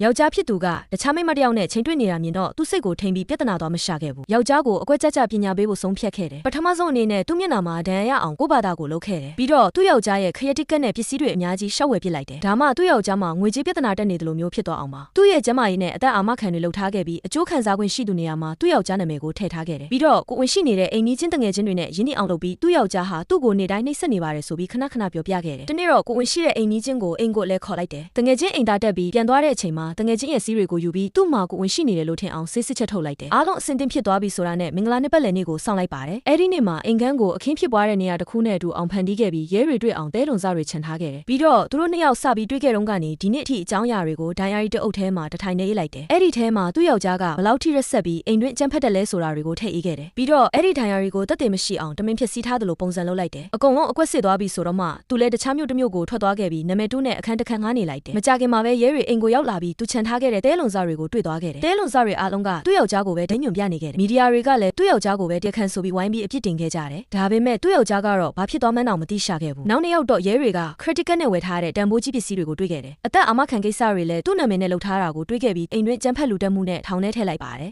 ယောက်ျားဖြစ်သူကတခြားမိန်းမတစ်ယောက်နဲ့ချိန်တွေ့နေတာမြင်တော့သူ့စိတ်ကိုထိန်ပြီးပြဿနာသွားမရှာခဲ့ဘူးယောက်ျားကိုအကွက်ကြကြပညာပေးဖို့ဆုံးဖြတ်ခဲ့တယ်ပထမဆုံးအနေနဲ့သူ့မျက်နှာမှာဒဏ်ရာရအောင်ကိုယ့်ဘာသာကိုလုပ်ခဲ့တယ်ပြီးတော့သူ့ယောက်ျားရဲ့ခရက်တစ်ကတ်နဲ့ပစ္စည်းတွေအများကြီးရှောက်ဝယ်ပစ်လိုက်တယ်ဒါမှသူ့ယောက်ျားမှာငွေကြေးပြဿနာတက်နေတယ်လို့မျိုးဖြစ်သွားအောင်ပါသူ့ရဲ့ကျမကြီးနဲ့အသက်အာမခံတွေလှုပ်ထားခဲ့ပြီးအကျိုးခံစားခွင့်ရှိသူနေရာမှာသူ့ယောက်ျားနာမည်ကိုထည့်ထားခဲ့တယ်ပြီးတော့ကိုဝင်ရှိနေတဲ့အိမ်နီးချင်းတငယ်ချင်းတွေနဲ့ရင်းနှီးအောင်လုပ်ပြီးသူ့ယောက်ျားဟာသူ့ကိုနေတိုင်းနှိပ်စက်နေပါတယ်ဆိုပြီးခဏခဏပြောပြခဲ့တယ်တနေ့တော့ကိုဝင်ရှိတဲ့အိမ်နီးချင်းကိုအိမ်ကိုလည်းခေါ်လိုက်တယ်တငယ်ချင်းအိမ်သားတက်ပြီးပြန်သွားတဲ့အချိန်မှာတငယ်ချင်းရဲ့စီးတွေကိုယူပြီးသူ့မှာကိုဝင်ရှိနေတယ်လို့ထင်အောင်ဆေးစစ်ချက်ထုတ်လိုက်တယ်အားလုံးအဆင်သင့်ဖြစ်သွားပြီဆိုတာနဲ့မင်္ဂလာနေ့ပတ်လည်နေ့ကိုစောင့်လိုက်ပါတယ်အဲ့ဒီနေ့မှာအိမ်ခန်းကိုအခင်းဖြစ်ပွားတဲ့နေရာတစ်ခုနဲ့အတူအောင်ဖန်တီးခဲ့ပြီးရဲတွေတွေ့အောင်တဲလုံစားတွေခြံထားခဲ့တယ်ပြီးတော့သူတို့နှစ်ယောက်စပြီးတွေ့ခဲ့တော့ကနေဒီနေ့အထိအကြောင်းအရာတွေကိုဒိုင်ယာရီတအုပ်ထဲမှာတထိုင်နေရေးလိုက်တယ်အဲ့ဒီထဲမှာသူ့ယောက်ျားကဘလောက်ထိရက်ဆက်ပြီးအိမ်တွင်းအကြမ်းဖက်တယ်လဲဆိုတာတွေကိုထည့်အေးခဲ့တယ်ပြီးတော့အဲ့ဒီဒိုင်ယာရီကိုတက်တယ်မရှိအောင်တမင်ဖြစ်စည်းထားတယ်လို့ပုံစံလုပ်လိုက်တယ်အကုန်လုံးအကွက်စစ်သွားပြီဆိုတော့မှသူလည်းတခြားမြို့တစ်မြို့ကိုထွက်သွားခဲ့ပြီးနာမည်တူးနဲ့အခန်းတစ်ခန်းငားနေလိုက်တယ်မကြခင်မှာပဲရဲတွေအိမ်ကိုရောက်လာပြီးသူခြံထားခဲ့တဲ့တဲလုံစားတွေကိုတွေ့သွားခဲ့တယ်တဲလုံစားတွေအားလုံးကသူ့ယောက်ျားကိုပဲဒိညွန်ပြနေခဲ့တယ်မီဒီယာတွေကလည်းသူ့ယောက်ျားကိုပဲတရားခံဆိုပြီးဝိုင်းပြီးအပြစ်တင်ခဲ့ကြတယ်ဒါပေမဲ့သူ့ယောက်ျားကတော့ဘာဖြစ်သွားမှန်းတော့မသိရှာခဲ့ဘူးနောက်နေ့ရောက်တော့ရဲတွေက critical နဲ့ဝယ်ထားတဲ့တန်ဖိုးကြီးပစ္စည်းတွေကိုတွေ့ခဲ့တယ်အသက်အာမခံကိစ္စတွေလည်းသူ့နာမည်နဲ့လုပ်ထားတာကိုတွေ့ခဲ့ပြီးအိမ်တွင်းကြမ်းဖက်လူတက်မှုနဲ့ထောင်ထဲထည့်လိုက်ပါတယ်